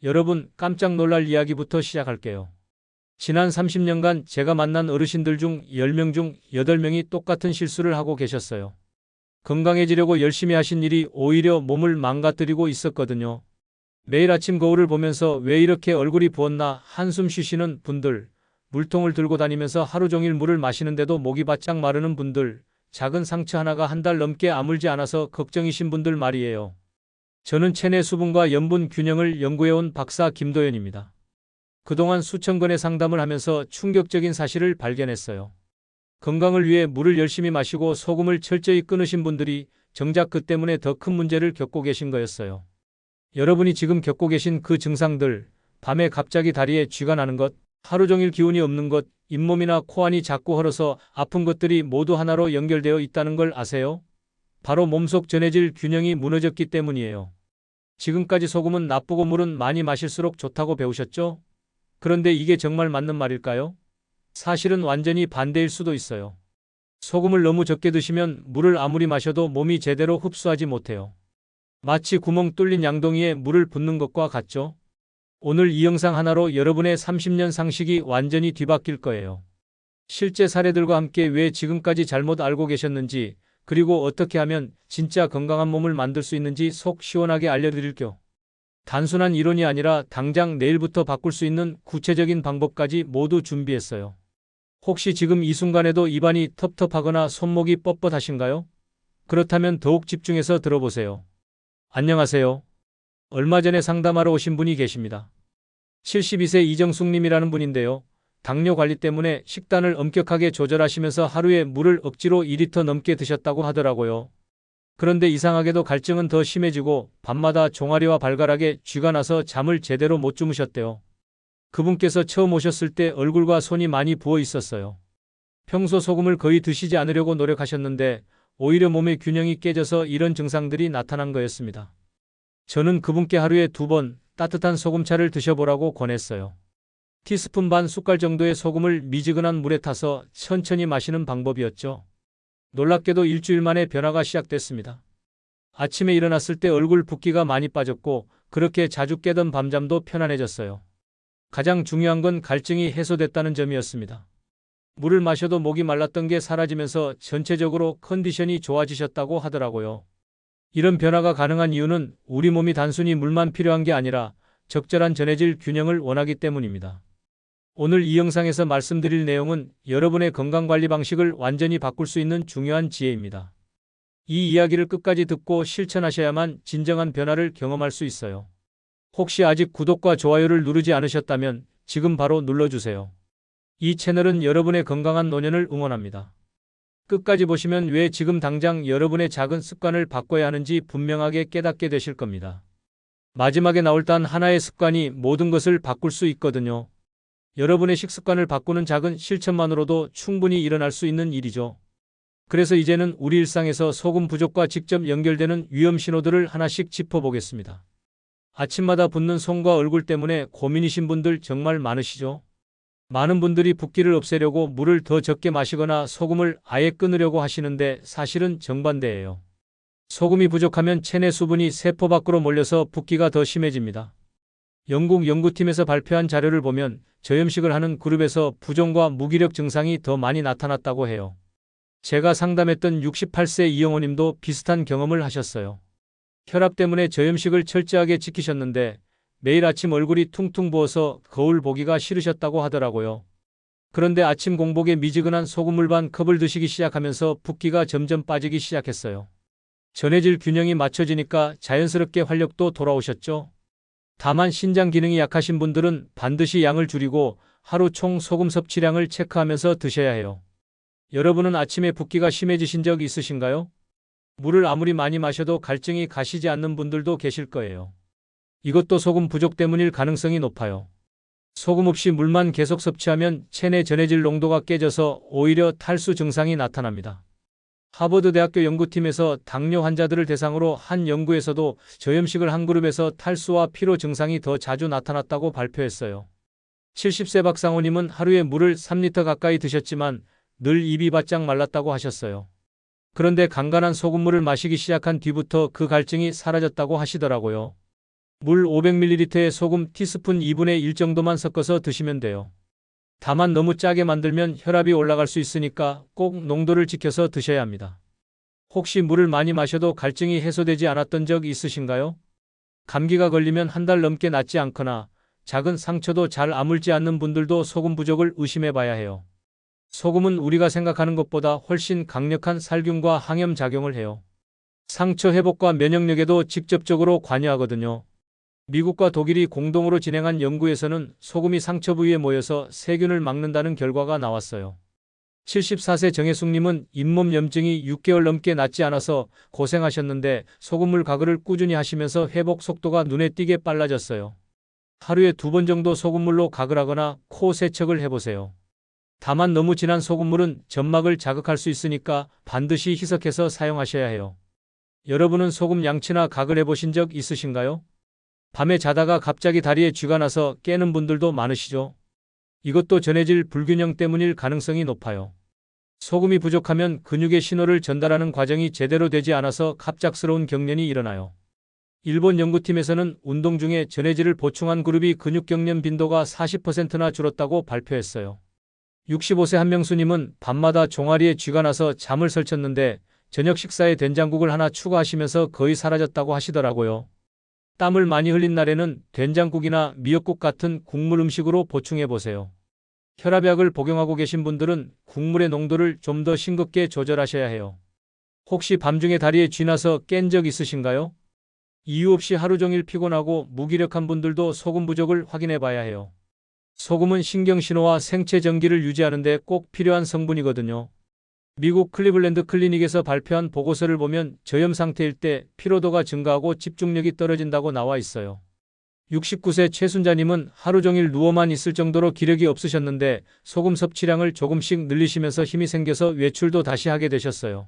여러분, 깜짝 놀랄 이야기부터 시작할게요. 지난 30년간 제가 만난 어르신들 중 10명 중 8명이 똑같은 실수를 하고 계셨어요. 건강해지려고 열심히 하신 일이 오히려 몸을 망가뜨리고 있었거든요. 매일 아침 거울을 보면서 왜 이렇게 얼굴이 부었나 한숨 쉬시는 분들, 물통을 들고 다니면서 하루 종일 물을 마시는데도 목이 바짝 마르는 분들, 작은 상처 하나가 한 달 넘게 아물지 않아서 걱정이신 분들 말이에요. 저는 체내 수분과 염분 균형을 연구해온 박사 김도연입니다. 그동안 수천 건의 상담을 하면서 충격적인 사실을 발견했어요. 건강을 위해 물을 열심히 마시고 소금을 철저히 끊으신 분들이 정작 그 때문에 더 큰 문제를 겪고 계신 거였어요. 여러분이 지금 겪고 계신 그 증상들, 밤에 갑자기 다리에 쥐가 나는 것, 하루 종일 기운이 없는 것, 잇몸이나 코안이 자꾸 헐어서 아픈 것들이 모두 하나로 연결되어 있다는 걸 아세요? 바로 몸속 전해질 균형이 무너졌기 때문이에요. 지금까지 소금은 나쁘고 물은 많이 마실수록 좋다고 배우셨죠? 그런데 이게 정말 맞는 말일까요? 사실은 완전히 반대일 수도 있어요. 소금을 너무 적게 드시면 물을 아무리 마셔도 몸이 제대로 흡수하지 못해요. 마치 구멍 뚫린 양동이에 물을 붓는 것과 같죠? 오늘 이 영상 하나로 여러분의 30년 상식이 완전히 뒤바뀔 거예요. 실제 사례들과 함께 왜 지금까지 잘못 알고 계셨는지, 그리고 어떻게 하면 진짜 건강한 몸을 만들 수 있는지 속 시원하게 알려드릴게요. 단순한 이론이 아니라 당장 내일부터 바꿀 수 있는 구체적인 방법까지 모두 준비했어요. 혹시 지금 이 순간에도 입안이 텁텁하거나 손목이 뻣뻣하신가요? 그렇다면 더욱 집중해서 들어보세요. 안녕하세요. 얼마 전에 상담하러 오신 분이 계십니다. 72세 이정숙님이라는 분인데요. 당뇨 관리 때문에 식단을 엄격하게 조절하시면서 하루에 물을 억지로 2리터 넘게 드셨다고 하더라고요. 그런데 이상하게도 갈증은 더 심해지고 밤마다 종아리와 발가락에 쥐가 나서 잠을 제대로 못 주무셨대요. 그분께서 처음 오셨을 때 얼굴과 손이 많이 부어 있었어요. 평소 소금을 거의 드시지 않으려고 노력하셨는데 오히려 몸의 균형이 깨져서 이런 증상들이 나타난 거였습니다. 저는 그분께 하루에 2번 따뜻한 소금차를 드셔보라고 권했어요. 티스푼 반 숟갈 정도의 소금을 미지근한 물에 타서 천천히 마시는 방법이었죠. 놀랍게도 일주일 만에 변화가 시작됐습니다. 아침에 일어났을 때 얼굴 붓기가 많이 빠졌고 그렇게 자주 깨던 밤잠도 편안해졌어요. 가장 중요한 건 갈증이 해소됐다는 점이었습니다. 물을 마셔도 목이 말랐던 게 사라지면서 전체적으로 컨디션이 좋아지셨다고 하더라고요. 이런 변화가 가능한 이유는 우리 몸이 단순히 물만 필요한 게 아니라 적절한 전해질 균형을 원하기 때문입니다. 오늘 이 영상에서 말씀드릴 내용은 여러분의 건강관리 방식을 완전히 바꿀 수 있는 중요한 지혜입니다. 이 이야기를 끝까지 듣고 실천하셔야만 진정한 변화를 경험할 수 있어요. 혹시 아직 구독과 좋아요를 누르지 않으셨다면 지금 바로 눌러주세요. 이 채널은 여러분의 건강한 노년을 응원합니다. 끝까지 보시면 왜 지금 당장 여러분의 작은 습관을 바꿔야 하는지 분명하게 깨닫게 되실 겁니다. 마지막에 나올 단 하나의 습관이 모든 것을 바꿀 수 있거든요. 여러분의 식습관을 바꾸는 작은 실천만으로도 충분히 일어날 수 있는 일이죠. 그래서 이제는 우리 일상에서 소금 부족과 직접 연결되는 위험 신호들을 하나씩 짚어보겠습니다. 아침마다 붓는 손과 얼굴 때문에 고민이신 분들 정말 많으시죠? 많은 분들이 붓기를 없애려고 물을 더 적게 마시거나 소금을 아예 끊으려고 하시는데 사실은 정반대예요. 소금이 부족하면 체내 수분이 세포 밖으로 몰려서 붓기가 더 심해집니다. 영국 연구팀에서 발표한 자료를 보면 저염식을 하는 그룹에서 부종과 무기력 증상이 더 많이 나타났다고 해요. 제가 상담했던 68세 이영호님도 비슷한 경험을 하셨어요. 혈압 때문에 저염식을 철저하게 지키셨는데 매일 아침 얼굴이 퉁퉁 부어서 거울 보기가 싫으셨다고 하더라고요. 그런데 아침 공복에 미지근한 소금물 반 컵을 드시기 시작하면서 붓기가 점점 빠지기 시작했어요. 전해질 균형이 맞춰지니까 자연스럽게 활력도 돌아오셨죠. 다만 신장 기능이 약하신 분들은 반드시 양을 줄이고 하루 총 소금 섭취량을 체크하면서 드셔야 해요. 여러분은 아침에 붓기가 심해지신 적 있으신가요? 물을 아무리 많이 마셔도 갈증이 가시지 않는 분들도 계실 거예요. 이것도 소금 부족 때문일 가능성이 높아요. 소금 없이 물만 계속 섭취하면 체내 전해질 농도가 깨져서 오히려 탈수 증상이 나타납니다. 하버드 대학교 연구팀에서 당뇨 환자들을 대상으로 한 연구에서도 저염식을 한 그룹에서 탈수와 피로 증상이 더 자주 나타났다고 발표했어요. 70세 박상호님은 하루에 물을 3리터 가까이 드셨지만 늘 입이 바짝 말랐다고 하셨어요. 그런데 간간한 소금물을 마시기 시작한 뒤부터 그 갈증이 사라졌다고 하시더라고요. 물 500ml에 소금 티스푼 2분의 1 정도만 섞어서 드시면 돼요. 다만 너무 짜게 만들면 혈압이 올라갈 수 있으니까 꼭 농도를 지켜서 드셔야 합니다. 혹시 물을 많이 마셔도 갈증이 해소되지 않았던 적 있으신가요? 감기가 걸리면 한 달 넘게 낫지 않거나 작은 상처도 잘 아물지 않는 분들도 소금 부족을 의심해 봐야 해요. 소금은 우리가 생각하는 것보다 훨씬 강력한 살균과 항염 작용을 해요. 상처 회복과 면역력에도 직접적으로 관여하거든요. 미국과 독일이 공동으로 진행한 연구에서는 소금이 상처 부위에 모여서 세균을 막는다는 결과가 나왔어요. 74세 정혜숙님은 잇몸 염증이 6개월 넘게 낫지 않아서 고생하셨는데 소금물 가글을 꾸준히 하시면서 회복 속도가 눈에 띄게 빨라졌어요. 하루에 2번 정도 소금물로 가글하거나 코 세척을 해보세요. 다만 너무 진한 소금물은 점막을 자극할 수 있으니까 반드시 희석해서 사용하셔야 해요. 여러분은 소금 양치나 가글 해보신 적 있으신가요? 밤에 자다가 갑자기 다리에 쥐가 나서 깨는 분들도 많으시죠? 이것도 전해질 불균형 때문일 가능성이 높아요. 소금이 부족하면 근육의 신호를 전달하는 과정이 제대로 되지 않아서 갑작스러운 경련이 일어나요. 일본 연구팀에서는 운동 중에 전해질을 보충한 그룹이 근육 경련 빈도가 40%나 줄었다고 발표했어요. 65세 한명수님은 밤마다 종아리에 쥐가 나서 잠을 설쳤는데 저녁 식사에 된장국을 하나 추가하시면서 거의 사라졌다고 하시더라고요. 땀을 많이 흘린 날에는 된장국이나 미역국 같은 국물 음식으로 보충해 보세요. 혈압약을 복용하고 계신 분들은 국물의 농도를 좀 더 싱겁게 조절하셔야 해요. 혹시 밤중에 다리에 쥐 나서 깬 적 있으신가요? 이유 없이 하루 종일 피곤하고 무기력한 분들도 소금 부족을 확인해 봐야 해요. 소금은 신경신호와 생체 전기를 유지하는 데 꼭 필요한 성분이거든요. 미국 클리블랜드 클리닉에서 발표한 보고서를 보면 저염 상태일 때 피로도가 증가하고 집중력이 떨어진다고 나와 있어요. 69세 최순자님은 하루 종일 누워만 있을 정도로 기력이 없으셨는데 소금 섭취량을 조금씩 늘리시면서 힘이 생겨서 외출도 다시 하게 되셨어요.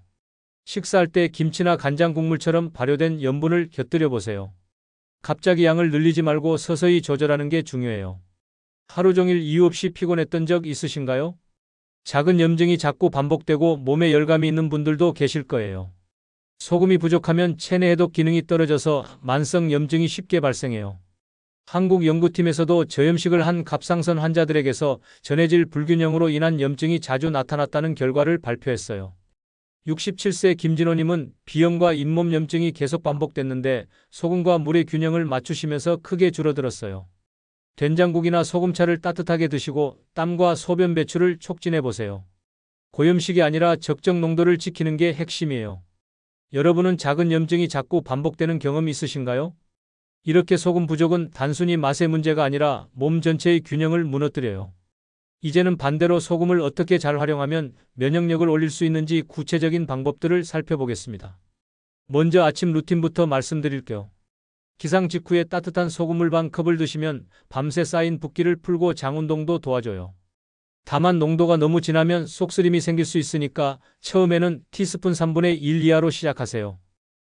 식사할 때 김치나 간장 국물처럼 발효된 염분을 곁들여 보세요. 갑자기 양을 늘리지 말고 서서히 조절하는 게 중요해요. 하루 종일 이유 없이 피곤했던 적 있으신가요? 작은 염증이 자꾸 반복되고 몸에 열감이 있는 분들도 계실 거예요. 소금이 부족하면 체내 해독 기능이 떨어져서 만성 염증이 쉽게 발생해요. 한국 연구팀에서도 저염식을 한 갑상선 환자들에게서 전해질 불균형으로 인한 염증이 자주 나타났다는 결과를 발표했어요. 67세 김진호님은 비염과 잇몸 염증이 계속 반복됐는데 소금과 물의 균형을 맞추시면서 크게 줄어들었어요. 된장국이나 소금차를 따뜻하게 드시고 땀과 소변 배출을 촉진해 보세요. 고염식이 아니라 적정 농도를 지키는 게 핵심이에요. 여러분은 작은 염증이 자꾸 반복되는 경험 있으신가요? 이렇게 소금 부족은 단순히 맛의 문제가 아니라 몸 전체의 균형을 무너뜨려요. 이제는 반대로 소금을 어떻게 잘 활용하면 면역력을 올릴 수 있는지 구체적인 방법들을 살펴보겠습니다. 먼저 아침 루틴부터 말씀드릴게요. 기상 직후에 따뜻한 소금물 반 컵을 드시면 밤새 쌓인 붓기를 풀고 장 운동도 도와줘요. 다만 농도가 너무 진하면 속쓰림이 생길 수 있으니까 처음에는 티스푼 3분의 1 이하로 시작하세요.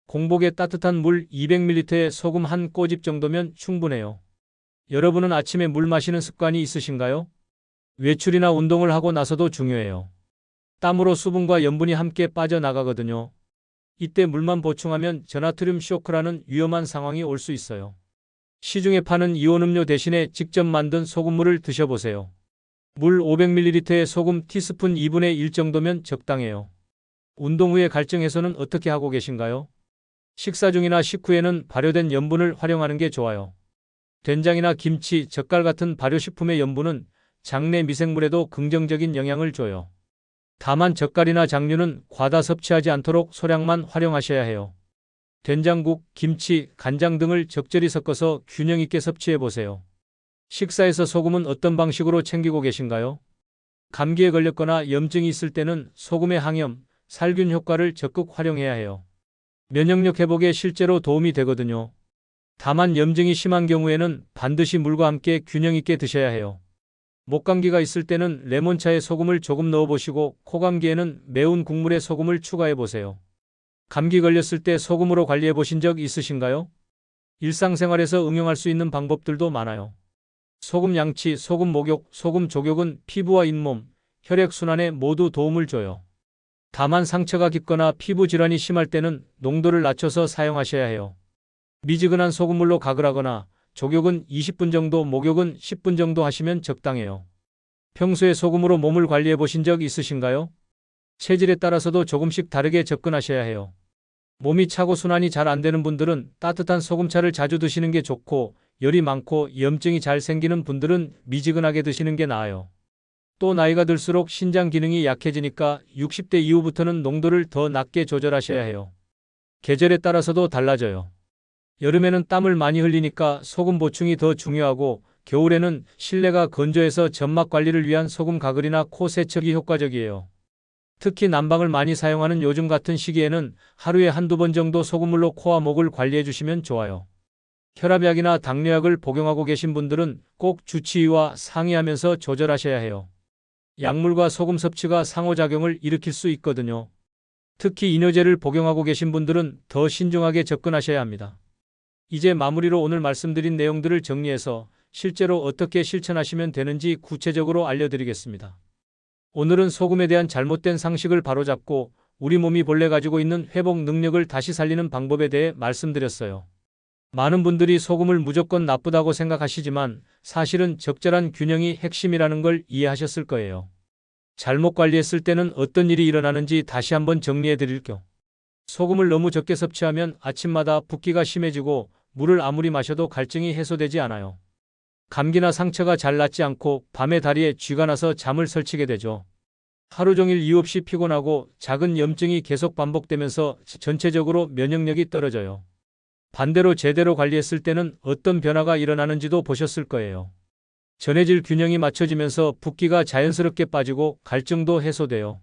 공복에 따뜻한 물 200ml에 소금 한 꼬집 정도면 충분해요. 여러분은 아침에 물 마시는 습관이 있으신가요? 외출이나 운동을 하고 나서도 중요해요. 땀으로 수분과 염분이 함께 빠져나가거든요. 이때 물만 보충하면 저나트륨 쇼크라는 위험한 상황이 올 수 있어요. 시중에 파는 이온 음료 대신에 직접 만든 소금물을 드셔보세요. 물 500ml에 소금 티스푼 2분의 1 정도면 적당해요. 운동 후에 갈증 해소는 어떻게 하고 계신가요? 식사 중이나 식후에는 발효된 염분을 활용하는 게 좋아요. 된장이나 김치, 젓갈 같은 발효식품의 염분은 장내 미생물에도 긍정적인 영향을 줘요. 다만 젓갈이나 장류는 과다 섭취하지 않도록 소량만 활용하셔야 해요. 된장국, 김치, 간장 등을 적절히 섞어서 균형 있게 섭취해 보세요. 식사에서 소금은 어떤 방식으로 챙기고 계신가요? 감기에 걸렸거나 염증이 있을 때는 소금의 항염, 살균 효과를 적극 활용해야 해요. 면역력 회복에 실제로 도움이 되거든요. 다만 염증이 심한 경우에는 반드시 물과 함께 균형 있게 드셔야 해요. 목감기가 있을 때는 레몬차에 소금을 조금 넣어보시고 코감기에는 매운 국물에 소금을 추가해보세요. 감기 걸렸을 때 소금으로 관리해보신 적 있으신가요? 일상생활에서 응용할 수 있는 방법들도 많아요. 소금 양치, 소금 목욕, 소금 조격은 피부와 잇몸, 혈액순환에 모두 도움을 줘요. 다만 상처가 깊거나 피부 질환이 심할 때는 농도를 낮춰서 사용하셔야 해요. 미지근한 소금물로 가글하거나 족욕은 20분 정도, 목욕은 10분 정도 하시면 적당해요. 평소에 소금으로 몸을 관리해 보신 적 있으신가요? 체질에 따라서도 조금씩 다르게 접근하셔야 해요. 몸이 차고 순환이 잘 안 되는 분들은 따뜻한 소금차를 자주 드시는 게 좋고, 열이 많고 염증이 잘 생기는 분들은 미지근하게 드시는 게 나아요. 또 나이가 들수록 신장 기능이 약해지니까 60대 이후부터는 농도를 더 낮게 조절하셔야 해요. 계절에 따라서도 달라져요. 여름에는 땀을 많이 흘리니까 소금 보충이 더 중요하고, 겨울에는 실내가 건조해서 점막 관리를 위한 소금 가글이나 코 세척이 효과적이에요. 특히 난방을 많이 사용하는 요즘 같은 시기에는 하루에 한두 번 정도 소금물로 코와 목을 관리해 주시면 좋아요. 혈압약이나 당뇨약을 복용하고 계신 분들은 꼭 주치의와 상의하면서 조절하셔야 해요. 약물과 소금 섭취가 상호작용을 일으킬 수 있거든요. 특히 이뇨제를 복용하고 계신 분들은 더 신중하게 접근하셔야 합니다. 이제 마무리로 오늘 말씀드린 내용들을 정리해서 실제로 어떻게 실천하시면 되는지 구체적으로 알려드리겠습니다. 오늘은 소금에 대한 잘못된 상식을 바로잡고 우리 몸이 본래 가지고 있는 회복 능력을 다시 살리는 방법에 대해 말씀드렸어요. 많은 분들이 소금을 무조건 나쁘다고 생각하시지만 사실은 적절한 균형이 핵심이라는 걸 이해하셨을 거예요. 잘못 관리했을 때는 어떤 일이 일어나는지 다시 한번 정리해 드릴게요. 소금을 너무 적게 섭취하면 아침마다 붓기가 심해지고 물을 아무리 마셔도 갈증이 해소되지 않아요. 감기나 상처가 잘 낫지 않고 밤에 다리에 쥐가 나서 잠을 설치게 되죠. 하루 종일 이유 없이 피곤하고 작은 염증이 계속 반복되면서 전체적으로 면역력이 떨어져요. 반대로 제대로 관리했을 때는 어떤 변화가 일어나는지도 보셨을 거예요. 전해질 균형이 맞춰지면서 붓기가 자연스럽게 빠지고 갈증도 해소돼요.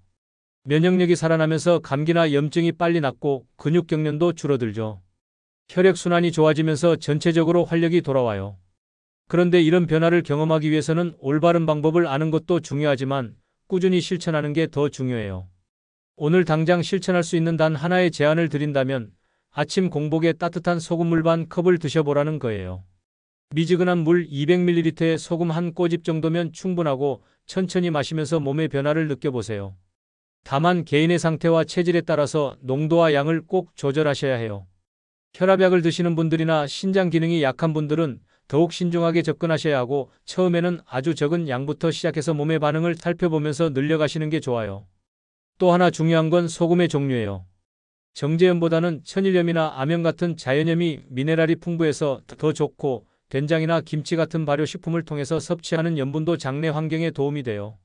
면역력이 살아나면서 감기나 염증이 빨리 낫고 근육 경련도 줄어들죠. 혈액순환이 좋아지면서 전체적으로 활력이 돌아와요. 그런데 이런 변화를 경험하기 위해서는 올바른 방법을 아는 것도 중요하지만 꾸준히 실천하는 게 더 중요해요. 오늘 당장 실천할 수 있는 단 하나의 제안을 드린다면 아침 공복에 따뜻한 소금물 반 컵을 드셔보라는 거예요. 미지근한 물 200ml에 소금 한 꼬집 정도면 충분하고 천천히 마시면서 몸의 변화를 느껴보세요. 다만 개인의 상태와 체질에 따라서 농도와 양을 꼭 조절하셔야 해요. 혈압약을 드시는 분들이나 신장 기능이 약한 분들은 더욱 신중하게 접근하셔야 하고 처음에는 아주 적은 양부터 시작해서 몸의 반응을 살펴보면서 늘려가시는 게 좋아요. 또 하나 중요한 건 소금의 종류예요. 정제염보다는 천일염이나 암염 같은 자연염이 미네랄이 풍부해서 더 좋고 된장이나 김치 같은 발효식품을 통해서 섭취하는 염분도 장내 환경에 도움이 돼요.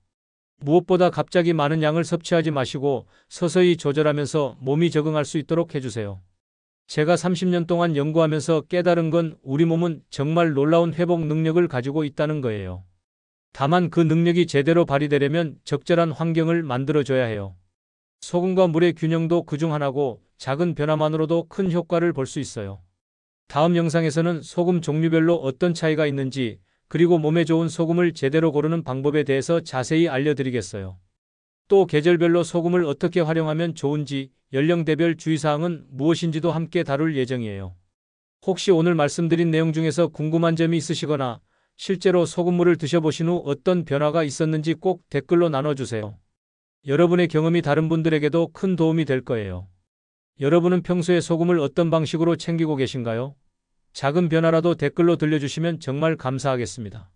무엇보다 갑자기 많은 양을 섭취하지 마시고 서서히 조절하면서 몸이 적응할 수 있도록 해주세요. 제가 30년 동안 연구하면서 깨달은 건 우리 몸은 정말 놀라운 회복 능력을 가지고 있다는 거예요. 다만 그 능력이 제대로 발휘되려면 적절한 환경을 만들어줘야 해요. 소금과 물의 균형도 그중 하나고 작은 변화만으로도 큰 효과를 볼 수 있어요. 다음 영상에서는 소금 종류별로 어떤 차이가 있는지 그리고 몸에 좋은 소금을 제대로 고르는 방법에 대해서 자세히 알려드리겠어요. 또 계절별로 소금을 어떻게 활용하면 좋은지 연령대별 주의사항은 무엇인지도 함께 다룰 예정이에요. 혹시 오늘 말씀드린 내용 중에서 궁금한 점이 있으시거나 실제로 소금물을 드셔보신 후 어떤 변화가 있었는지 꼭 댓글로 나눠주세요. 여러분의 경험이 다른 분들에게도 큰 도움이 될 거예요. 여러분은 평소에 소금을 어떤 방식으로 챙기고 계신가요? 작은 변화라도 댓글로 들려주시면 정말 감사하겠습니다.